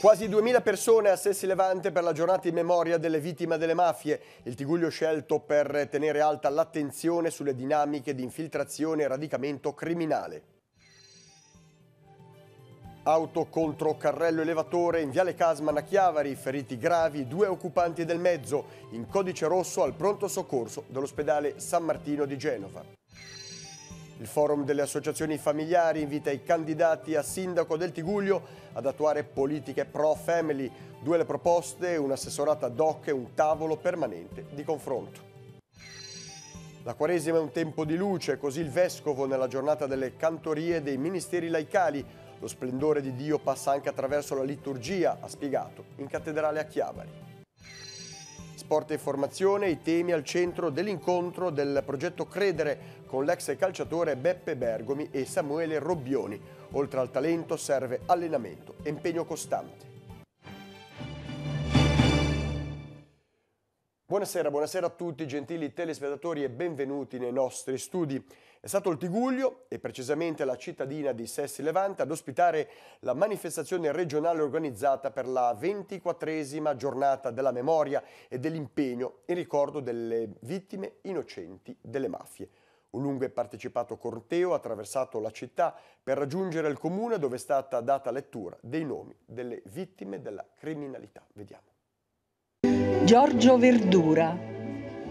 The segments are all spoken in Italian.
Quasi 2000 persone a Sessi Levante per la giornata in memoria delle vittime delle mafie. Il Tigullio scelto per tenere alta l'attenzione sulle dinamiche di infiltrazione e radicamento criminale. Auto contro carrello elevatore in Viale Casman a Chiavari, feriti gravi 2 occupanti del mezzo, in codice rosso al pronto soccorso dell'ospedale San Martino di Genova. Il forum delle associazioni familiari invita i candidati a sindaco del Tigullio ad attuare politiche pro-family, 2 le proposte, un'assessorata ad hoc e un tavolo permanente di confronto. La Quaresima è un tempo di luce, così il Vescovo nella giornata delle cantorie dei ministeri laicali. Lo splendore di Dio passa anche attraverso la liturgia, ha spiegato in cattedrale a Chiavari. Sport e formazione, i temi al centro dell'incontro del progetto Credere con l'ex calciatore Beppe Bergomi e Samuele Robbioni. Oltre al talento serve allenamento e impegno costante. Buonasera a tutti gentili telespettatori e benvenuti nei nostri studi. È stato il Tigullio e precisamente la cittadina di Sessi Levante ad ospitare la manifestazione regionale organizzata per la 24esima giornata della memoria e dell'impegno in ricordo delle vittime innocenti delle mafie. Un lungo e partecipato corteo ha attraversato la città per raggiungere il comune dove è stata data lettura dei nomi delle vittime della criminalità. Vediamo. Giorgio Verdura,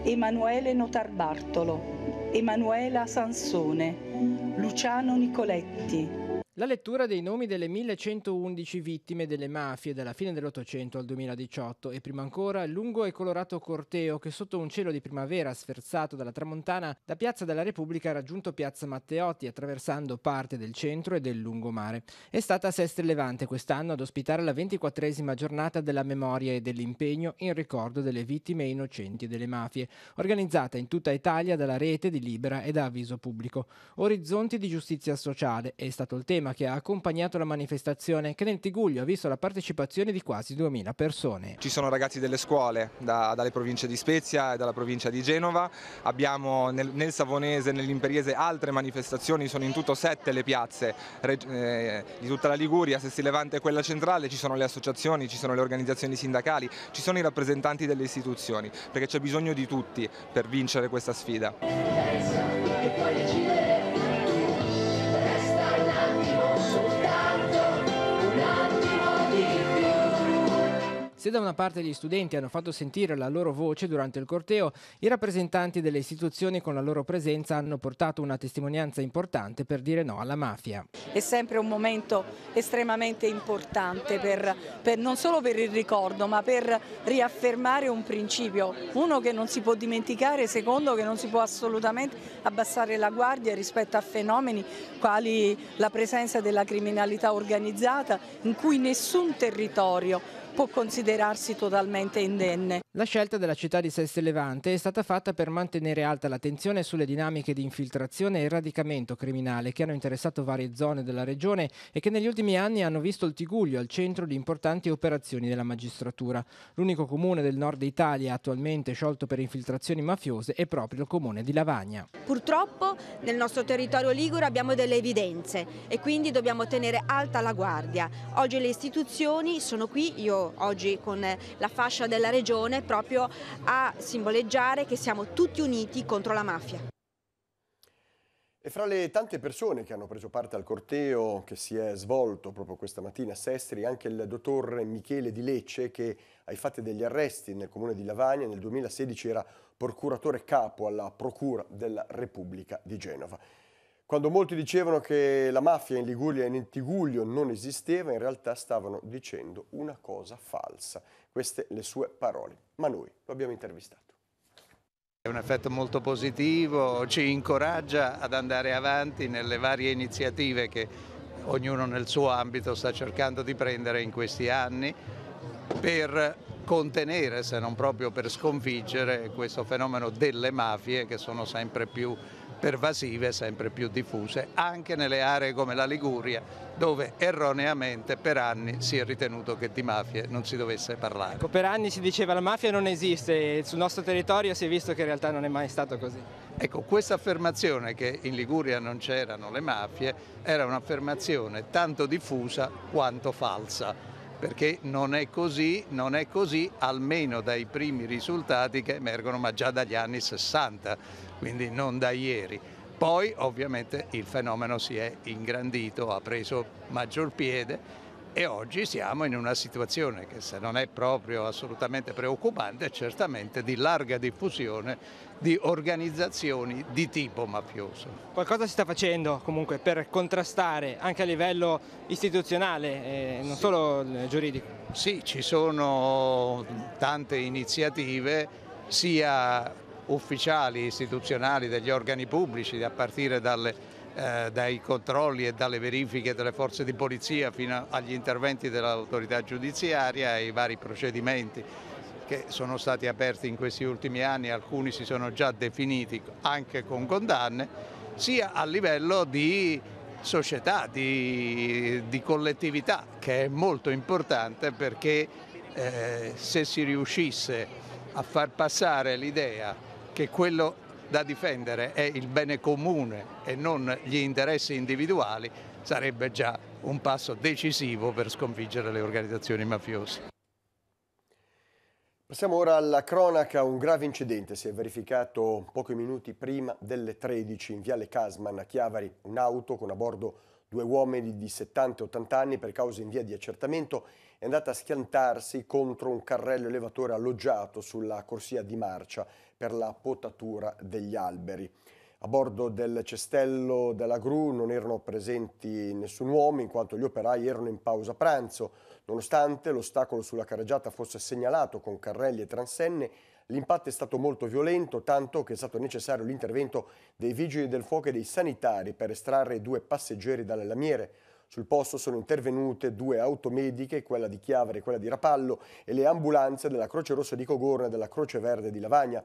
Emanuele Notarbartolo, Emanuela Sansone, Luciano Nicoletti. La lettura dei nomi delle 1111 vittime delle mafie dalla fine dell'Ottocento al 2018 e prima ancora il lungo e colorato corteo che sotto un cielo di primavera sferzato dalla tramontana da Piazza della Repubblica ha raggiunto Piazza Matteotti attraversando parte del centro e del lungomare. È stata Sessi Levante quest'anno ad ospitare la 24esima giornata della memoria e dell'impegno in ricordo delle vittime innocenti delle mafie, organizzata in tutta Italia dalla rete di Libera e da Avviso Pubblico. Orizzonti di giustizia sociale è stato il tema che ha accompagnato la manifestazione che nel Tigullio ha visto la partecipazione di quasi 2000 persone. Ci sono ragazzi delle scuole dalle province di Spezia e dalla provincia di Genova, abbiamo nel Savonese e nell'Imperiese altre manifestazioni, sono in tutto 7 le piazze di tutta la Liguria, Sessi Levante e quella centrale, ci sono le associazioni, ci sono le organizzazioni sindacali, ci sono i rappresentanti delle istituzioni, perché c'è bisogno di tutti per vincere questa sfida. Se da una parte gli studenti hanno fatto sentire la loro voce durante il corteo, i rappresentanti delle istituzioni con la loro presenza hanno portato una testimonianza importante per dire no alla mafia. È sempre un momento estremamente importante non solo per il ricordo, ma per riaffermare un principio. Uno che non si può dimenticare, secondo che non si può assolutamente abbassare la guardia rispetto a fenomeni quali la presenza della criminalità organizzata, in cui nessun territorio può considerarsi totalmente indenne. La scelta della città di Sessi Levante è stata fatta per mantenere alta l'attenzione sulle dinamiche di infiltrazione e radicamento criminale che hanno interessato varie zone della regione e che negli ultimi anni hanno visto il Tigullio al centro di importanti operazioni della magistratura. L'unico comune del nord Italia attualmente sciolto per infiltrazioni mafiose è proprio il comune di Lavagna. Purtroppo nel nostro territorio ligure abbiamo delle evidenze e quindi dobbiamo tenere alta la guardia. Oggi le istituzioni sono qui, io oggi con la fascia della regione, proprio a simboleggiare che siamo tutti uniti contro la mafia. E fra le tante persone che hanno preso parte al corteo che si è svolto proprio questa mattina a Sestri, anche il dottor Michele Di Lecce, che ai fatti degli arresti nel comune di Lavagna nel 2016 era procuratore capo alla Procura della Repubblica di Genova. Quando molti dicevano che la mafia in Liguria e nel Tigullio non esisteva, in realtà stavano dicendo una cosa falsa. Queste le sue parole, ma noi lo abbiamo intervistato. È un effetto molto positivo, ci incoraggia ad andare avanti nelle varie iniziative che ognuno nel suo ambito sta cercando di prendere in questi anni per contenere, se non proprio per sconfiggere, questo fenomeno delle mafie che sono sempre più pervasive, sempre più diffuse, anche nelle aree come la Liguria, dove erroneamente per anni si è ritenuto che di mafie non si dovesse parlare. Ecco, per anni si diceva la mafia non esiste e sul nostro territorio si è visto che in realtà non è mai stato così. Ecco, questa affermazione che in Liguria non c'erano le mafie era un'affermazione tanto diffusa quanto falsa. perché non è così, almeno dai primi risultati che emergono, ma già dagli anni 60, quindi non da ieri. Poi ovviamente il fenomeno si è ingrandito, ha preso maggior piede e oggi siamo in una situazione che, se non è proprio assolutamente preoccupante, è certamente di larga diffusione di organizzazioni di tipo mafioso. Qualcosa si sta facendo comunque per contrastare anche a livello istituzionale, non solo giuridico? Sì, ci sono tante iniziative, sia ufficiali, istituzionali, degli organi pubblici, a partire dai controlli e dalle verifiche delle forze di polizia fino agli interventi dell'autorità giudiziaria, ai vari procedimenti che sono stati aperti in questi ultimi anni, alcuni si sono già definiti anche con condanne, sia a livello di società, di collettività, che è molto importante, perché se si riuscisse a far passare l'idea che quello da difendere è il bene comune e non gli interessi individuali, sarebbe già un passo decisivo per sconfiggere le organizzazioni mafiose. Passiamo ora alla cronaca. Un grave incidente si è verificato pochi minuti prima delle 13 in Viale Casman a Chiavari. Un'auto con a bordo 2 uomini di 70 e 80 anni, per cause in via di accertamento, è andata a schiantarsi contro un carrello elevatore alloggiato sulla corsia di marcia per la potatura degli alberi. A bordo del cestello della gru non erano presenti nessun uomo, in quanto gli operai erano in pausa pranzo. Nonostante l'ostacolo sulla carreggiata fosse segnalato con carrelli e transenne, l'impatto è stato molto violento, tanto che è stato necessario l'intervento dei vigili del fuoco e dei sanitari per estrarre 2 passeggeri dalle lamiere. Sul posto sono intervenute 2 automediche, quella di Chiavari e quella di Rapallo, e le ambulanze della Croce Rossa di Cogorno e della Croce Verde di Lavagna.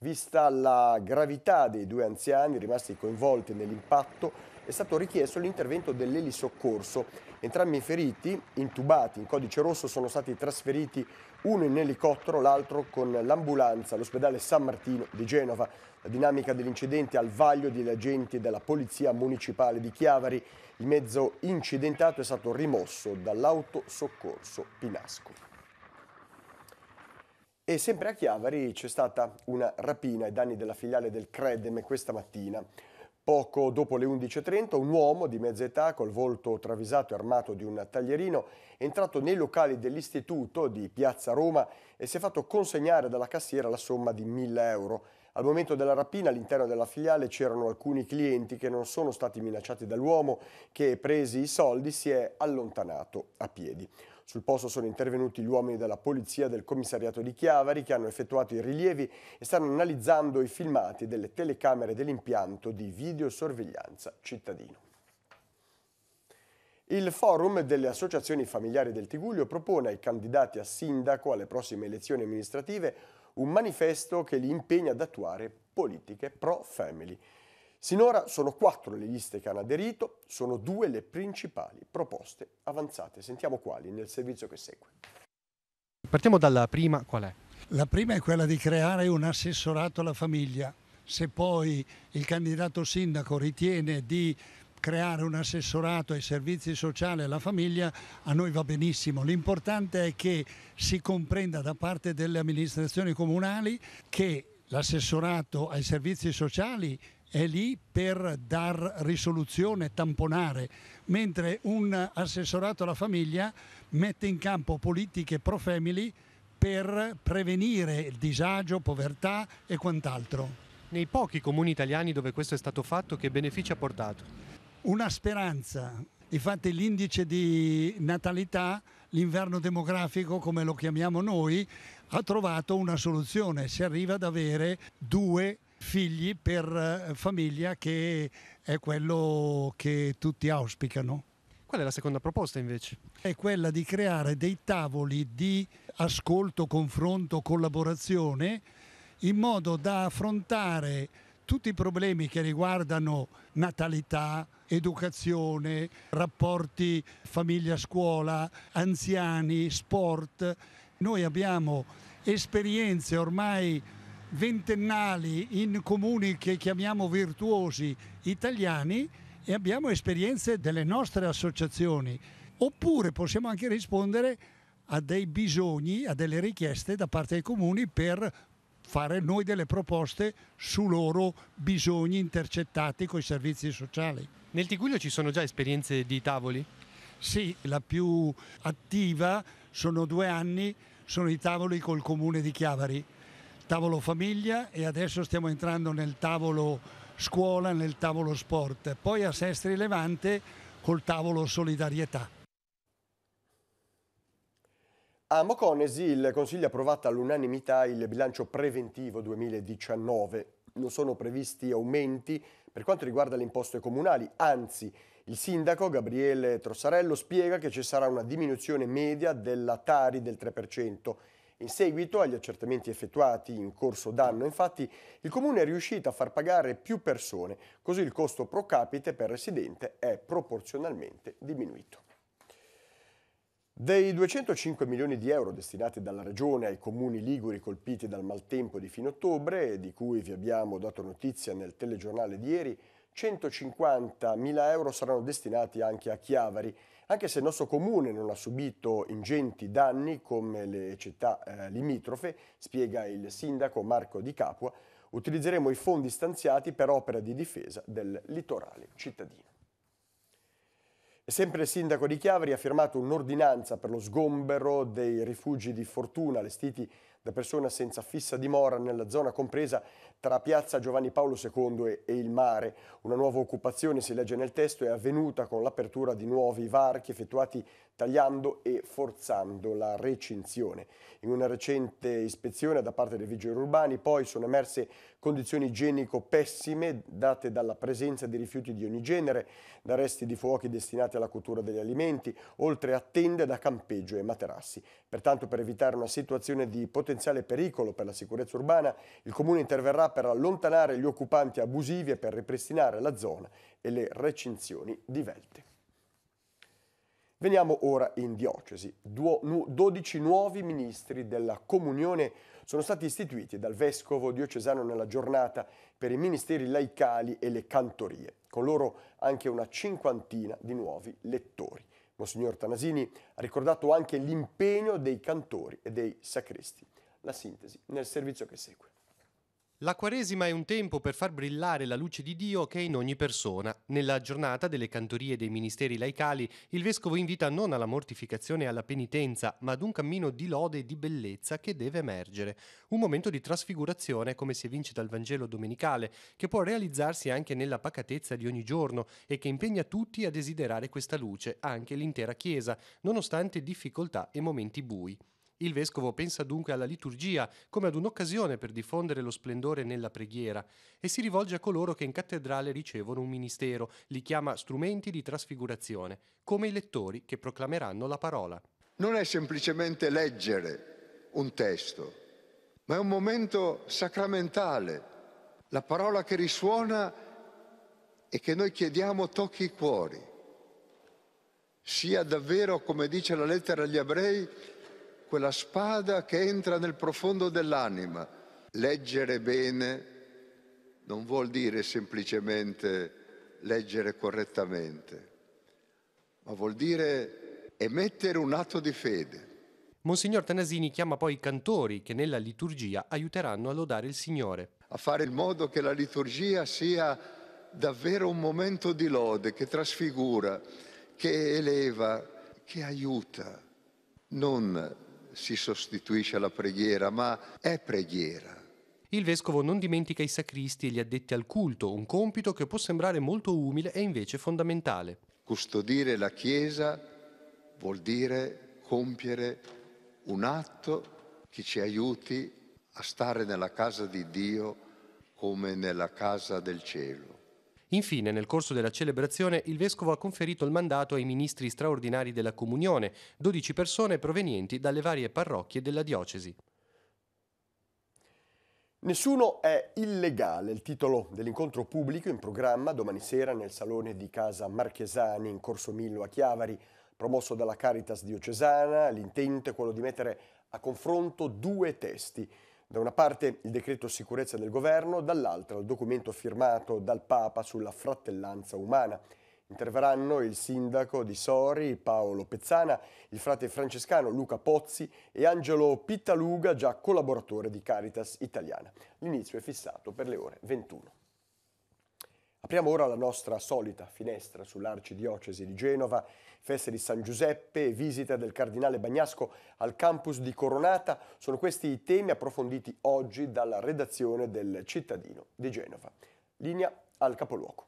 Vista la gravità dei 2 anziani rimasti coinvolti nell'impatto, è stato richiesto l'intervento dell'elisoccorso. Entrambi i feriti, intubati in codice rosso, sono stati trasferiti, uno in elicottero, l'altro con l'ambulanza all'ospedale San Martino di Genova. La dinamica dell'incidente al vaglio degli agenti della Polizia Municipale di Chiavari. Il mezzo incidentato è stato rimosso dall'autosoccorso Pinasco. E sempre a Chiavari c'è stata una rapina ai danni della filiale del Credem questa mattina. Poco dopo le 11:30 un uomo di mezza età col volto travisato e armato di un taglierino è entrato nei locali dell'istituto di Piazza Roma e si è fatto consegnare dalla cassiera la somma di 1.000 euro. Al momento della rapina all'interno della filiale c'erano alcuni clienti che non sono stati minacciati dall'uomo che, presi i soldi, si è allontanato a piedi. Sul posto sono intervenuti gli uomini della polizia del commissariato di Chiavari che hanno effettuato i rilievi e stanno analizzando i filmati delle telecamere dell'impianto di videosorveglianza cittadino. Il Forum delle Associazioni Familiari del Tigullio propone ai candidati a sindaco alle prossime elezioni amministrative un manifesto che li impegna ad attuare politiche pro-family. Sinora sono 4 le liste che hanno aderito, sono 2 le principali proposte avanzate. Sentiamo quali nel servizio che segue. Partiamo dalla prima, qual è? La prima è quella di creare un assessorato alla famiglia. Se poi il candidato sindaco ritiene di creare un assessorato ai servizi sociali alla famiglia, a noi va benissimo. L'importante è che si comprenda da parte delle amministrazioni comunali che l'assessorato ai servizi sociali è lì per dar risoluzione, tamponare, mentre un assessorato alla famiglia mette in campo politiche pro family per prevenire il disagio, povertà e quant'altro. Nei pochi comuni italiani dove questo è stato fatto, che benefici ha portato? Una speranza. Infatti l'indice di natalità, l'inverno demografico come lo chiamiamo noi, ha trovato una soluzione. Si arriva ad avere 2 figli per famiglia, che è quello che tutti auspicano. Qual è la seconda proposta invece? È quella di creare dei tavoli di ascolto, confronto, collaborazione in modo da affrontare tutti i problemi che riguardano natalità, educazione, rapporti famiglia-scuola, anziani, sport. Noi abbiamo esperienze ormai ventennali in comuni che chiamiamo virtuosi italiani e abbiamo esperienze delle nostre associazioni. Oppure possiamo anche rispondere a dei bisogni, a delle richieste da parte dei comuni per fare noi delle proposte su loro bisogni intercettati con i servizi sociali. Nel Tigullio ci sono già esperienze di tavoli? Sì, la più attiva sono 2 anni, sono i tavoli col comune di Chiavari, tavolo famiglia, e adesso stiamo entrando nel tavolo scuola, nel tavolo sport, poi a Sestri Levante col tavolo solidarietà. A Moconesi il Consiglio ha approvato all'unanimità il bilancio preventivo 2019. Non sono previsti aumenti per quanto riguarda le imposte comunali, anzi il sindaco Gabriele Trossarello spiega che ci sarà una diminuzione media della Tari del 3%. In seguito agli accertamenti effettuati in corso d'anno, infatti, il Comune è riuscito a far pagare più persone, così il costo pro capite per residente è proporzionalmente diminuito. Dei 205 milioni di euro destinati dalla Regione ai comuni liguri colpiti dal maltempo di fine ottobre, di cui vi abbiamo dato notizia nel telegiornale di ieri, 150 mila euro saranno destinati anche a Chiavari, anche se il nostro comune non ha subito ingenti danni come le città limitrofe, spiega il sindaco Marco Di Capua. Utilizzeremo i fondi stanziati per opere di difesa del litorale cittadino. E sempre il sindaco di Chiavari ha firmato un'ordinanza per lo sgombero dei rifugi di fortuna allestiti da persone senza fissa dimora nella zona compresa tra piazza Giovanni Paolo II e il mare. Una nuova occupazione, si legge nel testo, è avvenuta con l'apertura di nuovi varchi effettuati tagliando e forzando la recinzione. In una recente ispezione da parte dei vigili urbani poi sono emerse condizioni igienico pessime date dalla presenza di rifiuti di ogni genere, da resti di fuochi destinati alla cottura degli alimenti, oltre a tende da campeggio e materassi. Pertanto, per evitare una situazione di potenziale pericolo per la sicurezza urbana, il Comune interverrà per allontanare gli occupanti abusivi e per ripristinare la zona e le recinzioni divelte. Veniamo ora in diocesi. 12 nuovi ministri della comunione sono stati istituiti dal vescovo diocesano nella giornata per i ministeri laicali e le cantorie. Con loro anche una 50 di nuovi lettori. Monsignor Tanasini ha ricordato anche l'impegno dei cantori e dei sacristi. La sintesi nel servizio che segue. La Quaresima è un tempo per far brillare la luce di Dio che è in ogni persona. Nella giornata delle cantorie e dei ministeri laicali, il Vescovo invita non alla mortificazione e alla penitenza, ma ad un cammino di lode e di bellezza che deve emergere. Un momento di trasfigurazione, come si evince dal Vangelo domenicale, che può realizzarsi anche nella pacatezza di ogni giorno e che impegna tutti a desiderare questa luce, anche l'intera Chiesa, nonostante difficoltà e momenti bui. Il Vescovo pensa dunque alla liturgia come ad un'occasione per diffondere lo splendore nella preghiera e si rivolge a coloro che in cattedrale ricevono un ministero, li chiama strumenti di trasfigurazione, come i lettori che proclameranno la parola. Non è semplicemente leggere un testo, ma è un momento sacramentale. La parola che risuona e che noi chiediamo tocchi i cuori. Sia davvero, come dice la lettera agli Ebrei, quella spada che entra nel profondo dell'anima. Leggere bene non vuol dire semplicemente leggere correttamente, ma vuol dire emettere un atto di fede. Monsignor Tanasini chiama poi i cantori che nella liturgia aiuteranno a lodare il Signore. A fare in modo che la liturgia sia davvero un momento di lode, che trasfigura, che eleva, che aiuta. Non si sostituisce alla preghiera, ma è preghiera. Il Vescovo non dimentica i sacristi e gli addetti al culto, un compito che può sembrare molto umile e invece fondamentale. Custodire la Chiesa vuol dire compiere un atto che ci aiuti a stare nella casa di Dio come nella casa del cielo. Infine, nel corso della celebrazione, il Vescovo ha conferito il mandato ai ministri straordinari della Comunione, 12 persone provenienti dalle varie parrocchie della diocesi. Nessuno è illegale, il titolo dell'incontro pubblico in programma domani sera nel Salone di Casa Marchesani in Corso Millo a Chiavari, promosso dalla Caritas diocesana. L'intento è quello di mettere a confronto 2 testi. Da una parte il decreto sicurezza del governo, dall'altra il documento firmato dal Papa sulla fratellanza umana. Interverranno il sindaco di Sori, Paolo Pezzana, il frate francescano Luca Pozzi e Angelo Pittaluga, già collaboratore di Caritas Italiana. L'inizio è fissato per le ore 21. Apriamo ora la nostra solita finestra sull'Arcidiocesi di Genova, feste di San Giuseppe e visita del cardinale Bagnasco al campus di Coronata. Sono questi i temi approfonditi oggi dalla redazione del Cittadino di Genova. Linea al capoluogo.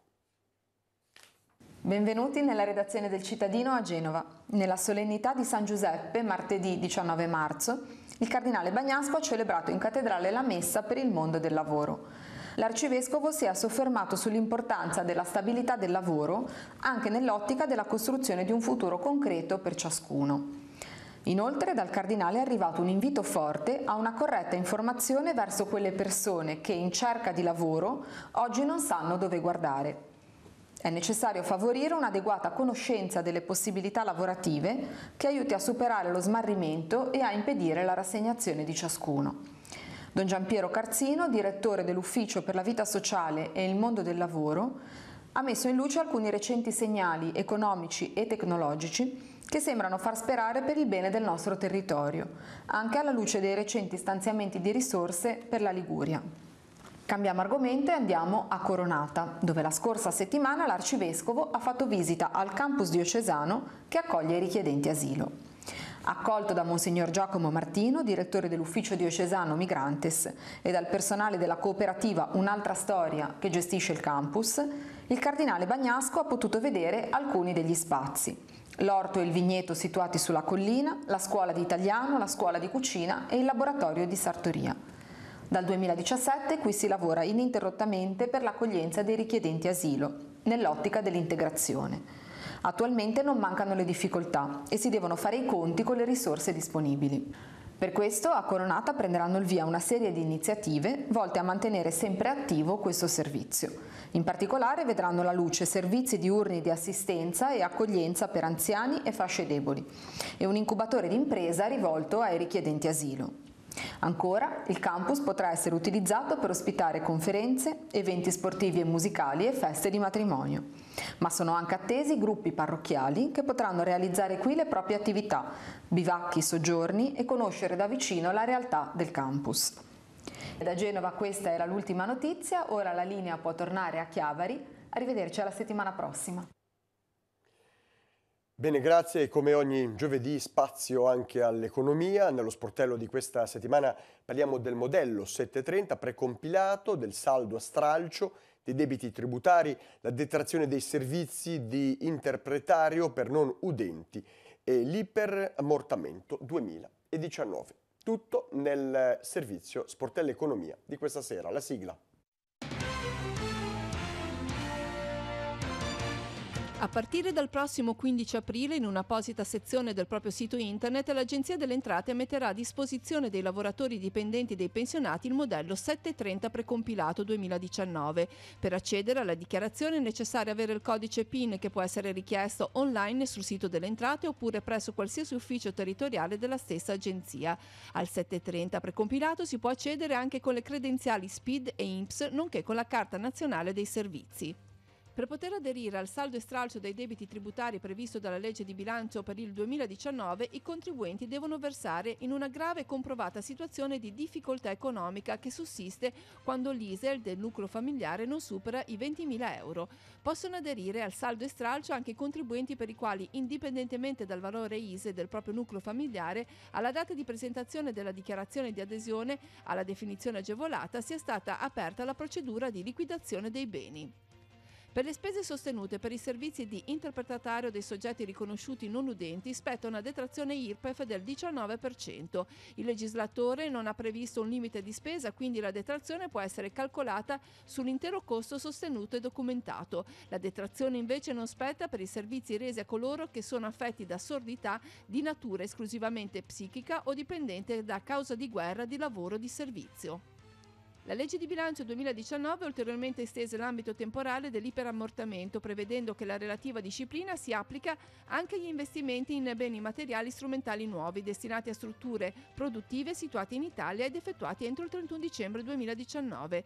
Benvenuti nella redazione del Cittadino a Genova. Nella solennità di San Giuseppe, martedì 19 marzo, il cardinale Bagnasco ha celebrato in cattedrale la messa per il mondo del lavoro. L'arcivescovo si è soffermato sull'importanza della stabilità del lavoro anche nell'ottica della costruzione di un futuro concreto per ciascuno. Inoltre dal cardinale è arrivato un invito forte a una corretta informazione verso quelle persone che in cerca di lavoro oggi non sanno dove guardare. È necessario favorire un'adeguata conoscenza delle possibilità lavorative che aiuti a superare lo smarrimento e a impedire la rassegnazione di ciascuno. Don Giampiero Carzino, direttore dell'Ufficio per la Vita Sociale e il Mondo del Lavoro, ha messo in luce alcuni recenti segnali economici e tecnologici che sembrano far sperare per il bene del nostro territorio, anche alla luce dei recenti stanziamenti di risorse per la Liguria. Cambiamo argomento e andiamo a Coronata, dove la scorsa settimana l'arcivescovo ha fatto visita al campus diocesano che accoglie i richiedenti asilo. Accolto da Monsignor Giacomo Martino, direttore dell'Ufficio Diocesano Migrantes, e dal personale della cooperativa Un'altra Storia che gestisce il campus, il cardinale Bagnasco ha potuto vedere alcuni degli spazi. L'orto e il vigneto situati sulla collina, la scuola di italiano, la scuola di cucina e il laboratorio di sartoria. Dal 2017 qui si lavora ininterrottamente per l'accoglienza dei richiedenti asilo, nell'ottica dell'integrazione. Attualmente non mancano le difficoltà e si devono fare i conti con le risorse disponibili. Per questo a Coronata prenderanno il via una serie di iniziative volte a mantenere sempre attivo questo servizio. In particolare vedranno la luce servizi diurni di assistenza e accoglienza per anziani e fasce deboli e un incubatore di impresa rivolto ai richiedenti asilo. Ancora, il campus potrà essere utilizzato per ospitare conferenze, eventi sportivi e musicali e feste di matrimonio. Ma sono anche attesi gruppi parrocchiali che potranno realizzare qui le proprie attività, bivacchi, soggiorni e conoscere da vicino la realtà del campus. Da Genova questa era l'ultima notizia, ora la linea può tornare a Chiavari. Arrivederci alla settimana prossima. Bene, grazie. E come ogni giovedì spazio anche all'economia. Nello sportello di questa settimana parliamo del modello 730 precompilato, del saldo a stralcio, dei debiti tributari, la detrazione dei servizi di interpretario per non udenti e l'iperammortamento 2019. Tutto nel servizio Sportello Economia di questa sera. La sigla. A partire dal prossimo 15 aprile, in un'apposita sezione del proprio sito internet, l'Agenzia delle Entrate metterà a disposizione dei lavoratori dipendenti e dei pensionati il modello 730 precompilato 2019. Per accedere alla dichiarazione è necessario avere il codice PIN che può essere richiesto online sul sito delle Entrate oppure presso qualsiasi ufficio territoriale della stessa agenzia. Al 730 precompilato si può accedere anche con le credenziali SPID e INPS, nonché con la Carta Nazionale dei Servizi. Per poter aderire al saldo e stralcio dei debiti tributari previsto dalla legge di bilancio per il 2019, i contribuenti devono versare in una grave e comprovata situazione di difficoltà economica che sussiste quando l'ISEE del nucleo familiare non supera i 20.000 euro. Possono aderire al saldo e stralcio anche i contribuenti per i quali, indipendentemente dal valore ISEE del proprio nucleo familiare, alla data di presentazione della dichiarazione di adesione alla definizione agevolata sia stata aperta la procedura di liquidazione dei beni. Per le spese sostenute per i servizi di interpretatario dei soggetti riconosciuti non udenti spetta una detrazione IRPEF del 19%. Il legislatore non ha previsto un limite di spesa, quindi la detrazione può essere calcolata sull'intero costo sostenuto e documentato. La detrazione invece non spetta per i servizi resi a coloro che sono affetti da sordità di natura esclusivamente psichica o dipendente da causa di guerra, di lavoro o di servizio. La legge di bilancio 2019 ha ulteriormente esteso l'ambito temporale dell'iperammortamento, prevedendo che la relativa disciplina si applica anche agli investimenti in beni materiali strumentali nuovi destinati a strutture produttive situate in Italia ed effettuati entro il 31 dicembre 2019.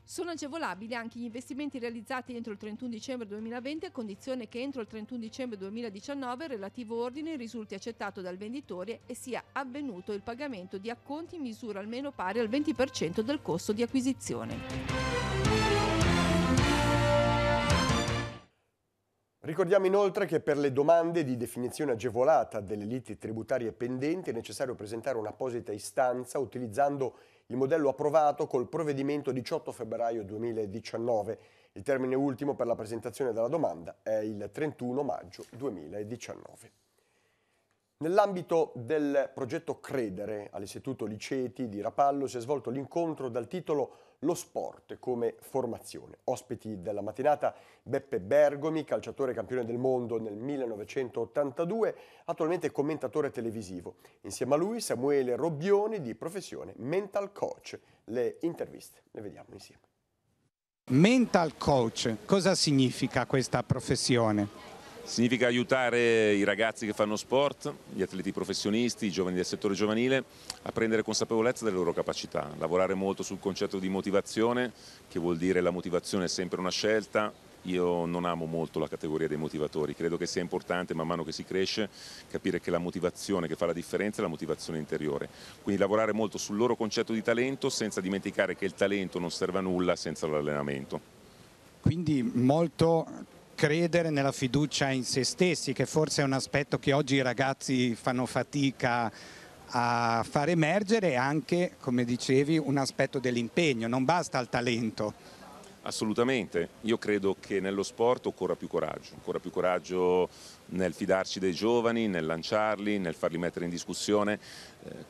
Sono agevolabili anche gli investimenti realizzati entro il 31 dicembre 2020 a condizione che entro il 31 dicembre 2019 il relativo ordine risulti accettato dal venditore e sia avvenuto il pagamento di acconti in misura almeno pari al 20% del costo di acquisizione. Ricordiamo inoltre che per le domande di definizione agevolata delle liti tributarie pendenti è necessario presentare un'apposita istanza utilizzando il modello approvato col provvedimento 18 febbraio 2019. Il termine ultimo per la presentazione della domanda è il 31 maggio 2019. Nell'ambito del progetto Credere all'Istituto Liceti di Rapallo si è svolto l'incontro dal titolo Lo sport come formazione. Ospiti della mattinata Beppe Bergomi, calciatore campione del mondo nel 1982, attualmente commentatore televisivo. Insieme a lui Samuele Robbioni, di professione mental coach. Le interviste le vediamo insieme. Mental coach, cosa significa questa professione? Significa aiutare i ragazzi che fanno sport, gli atleti professionisti, i giovani del settore giovanile a prendere consapevolezza delle loro capacità, lavorare molto sul concetto di motivazione, che vuol dire la motivazione è sempre una scelta. Io non amo molto la categoria dei motivatori, credo che sia importante man mano che si cresce capire che la motivazione che fa la differenza è la motivazione interiore. Quindi lavorare molto sul loro concetto di talento senza dimenticare che il talento non serve a nulla senza l'allenamento. Quindi molto Credere nella fiducia in se stessi, che forse è un aspetto che oggi i ragazzi fanno fatica a far emergere, e anche, come dicevi, un aspetto dell'impegno, non basta il talento. Assolutamente, io credo che nello sport occorra più coraggio nel fidarci dei giovani, nel lanciarli, nel farli mettere in discussione.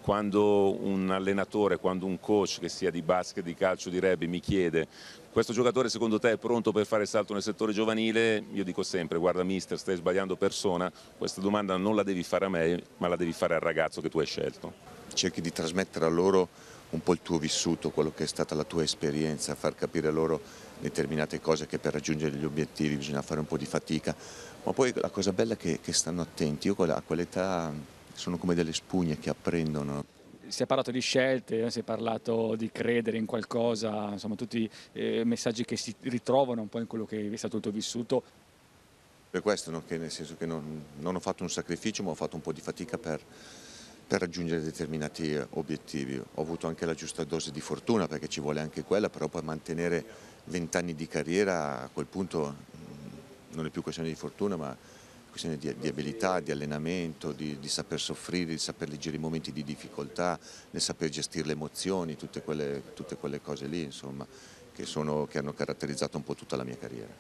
Quando un allenatore, quando un coach, che sia di basket, di calcio, di rugby, mi chiede: questo giocatore secondo te è pronto per fare il salto nel settore giovanile? Io dico sempre: guarda mister, stai sbagliando persona, questa domanda non la devi fare a me, ma la devi fare al ragazzo che tu hai scelto. Cerchi di trasmettere a loro un po' il tuo vissuto, quello che è stata la tua esperienza, far capire loro determinate cose, che per raggiungere gli obiettivi bisogna fare un po' di fatica, ma poi la cosa bella è che stanno attenti. Io a quell'età sono come delle spugne che apprendono. Si è parlato di scelte, si è parlato di credere in qualcosa, insomma tutti messaggi che si ritrovano un po' in quello che è stato il tuo vissuto. Per questo, no? Che nel senso che non ho fatto un sacrificio, ma ho fatto un po' di fatica per raggiungere determinati obiettivi. Ho avuto anche la giusta dose di fortuna, perché ci vuole anche quella, però poi mantenere 20 anni di carriera a quel punto non è più questione di fortuna, ma questione di abilità, di allenamento, di saper soffrire, di saper leggere i momenti di difficoltà, nel saper gestire le emozioni, tutte quelle cose lì, insomma, che hanno caratterizzato un po' tutta la mia carriera.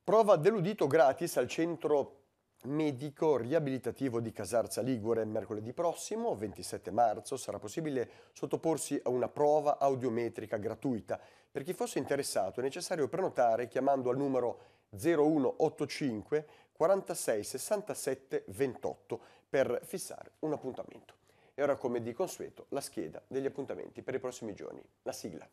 Prova dell'udito gratis al centro medico riabilitativo di Casarza Ligure. Mercoledì prossimo, 27 marzo, sarà possibile sottoporsi a una prova audiometrica gratuita. Per chi fosse interessato è necessario prenotare chiamando al numero 0185 46 67 28 per fissare un appuntamento. E ora, come di consueto, la scheda degli appuntamenti per i prossimi giorni. La sigla.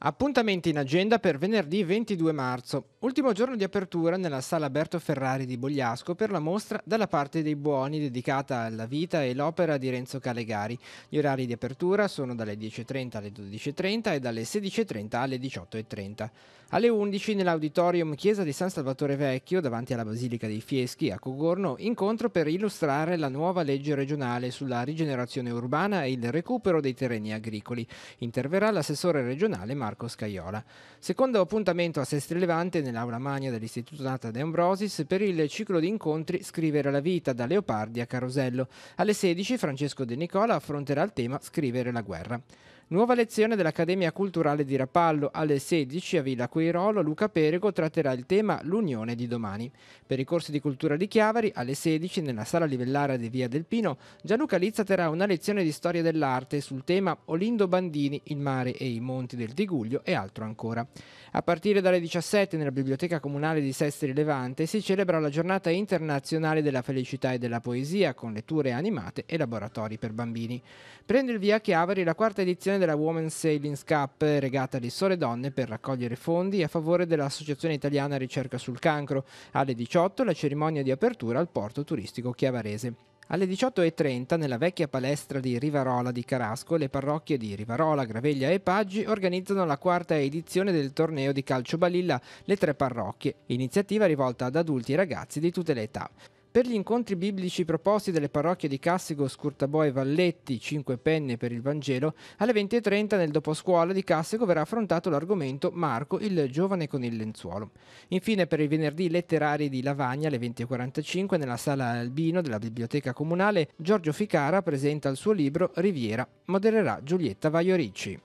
Appuntamenti in agenda per venerdì 22 marzo, ultimo giorno di apertura nella sala Berto Ferrari di Bogliasco per la mostra Dalla parte dei buoni, dedicata alla vita e l'opera di Renzo Calegari. Gli orari di apertura sono dalle 10.30 alle 12.30 e dalle 16.30 alle 18.30. Alle 11 nell'auditorium Chiesa di San Salvatore Vecchio, davanti alla Basilica dei Fieschi a Cogorno, incontro per illustrare la nuova legge regionale sulla rigenerazione urbana e il recupero dei terreni agricoli. Interverrà l'assessore regionale Marco Scaiola. Secondo appuntamento a Sestri Levante nell'aula magna dell'Istituto Nata De Ambrosis per il ciclo di incontri Scrivere la vita da Leopardi a Carosello. Alle 16 Francesco De Nicola affronterà il tema Scrivere la guerra. Nuova lezione dell'Accademia Culturale di Rapallo. Alle 16 a Villa Queirolo Luca Perego tratterà il tema L'Unione di domani. Per i corsi di cultura di Chiavari, alle 16 nella sala livellaria di Via del Pino, Gianluca Lizza terrà una lezione di storia dell'arte sul tema Olindo Bandini, il mare e i monti del Tiguglio e altro ancora. A partire dalle 17 nella Biblioteca Comunale di Sestri Levante si celebra la Giornata Internazionale della Felicità e della Poesia con letture animate e laboratori per bambini. Prende il via a Chiavari la quarta edizione edizione della Women's Sailings Cup, regata di sole donne per raccogliere fondi a favore dell'Associazione Italiana Ricerca sul Cancro. Alle 18 la cerimonia di apertura al porto turistico chiavarese. Alle 18:30 nella vecchia palestra di Rivarola di Carasco le parrocchie di Rivarola, Graveglia e Paggi organizzano la quarta edizione del torneo di calcio balilla Le Tre Parrocchie, iniziativa rivolta ad adulti e ragazzi di tutte le età. Per gli incontri biblici proposti dalle parrocchie di Cassego, Scurtabò e Valletti, 5 penne per il Vangelo, alle 20:30 nel doposcuola di Cassego verrà affrontato l'argomento Marco, il giovane con il lenzuolo. Infine per i venerdì letterari di Lavagna alle 20:45 nella sala Albino della Biblioteca Comunale, Giorgio Ficara presenta il suo libro Riviera, modererà Giulietta Vaioricci.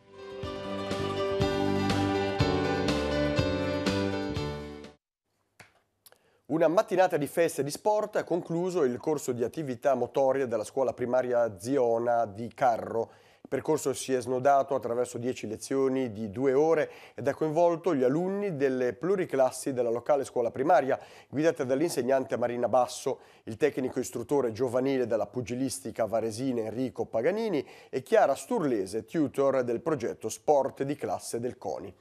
Una mattinata di feste e di sport ha concluso il corso di attività motoria della scuola primaria Ziona di Carro. Il percorso si è snodato attraverso 10 lezioni di 2 ore ed ha coinvolto gli alunni delle pluriclassi della locale scuola primaria, guidate dall'insegnante Marina Basso, il tecnico istruttore giovanile della pugilistica varesina Enrico Paganini e Chiara Sturlese, tutor del progetto Sport di classe del CONI.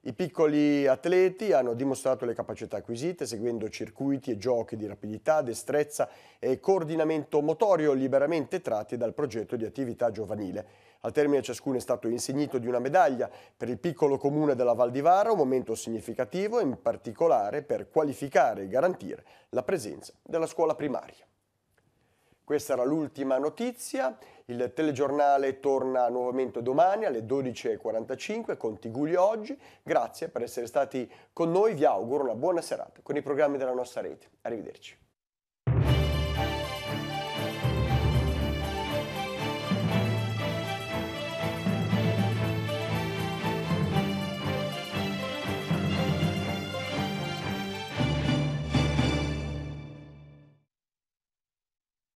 I piccoli atleti hanno dimostrato le capacità acquisite seguendo circuiti e giochi di rapidità, destrezza e coordinamento motorio liberamente tratti dal progetto di attività giovanile. Al termine ciascuno è stato insignito di una medaglia. Per il piccolo comune della Val di Vara un momento significativo, in particolare per qualificare e garantire la presenza della scuola primaria. Questa era l'ultima notizia. Il telegiornale torna nuovamente domani alle 12:45 con Tigullio Oggi. Grazie per essere stati con noi, vi auguro una buona serata con i programmi della nostra rete. Arrivederci.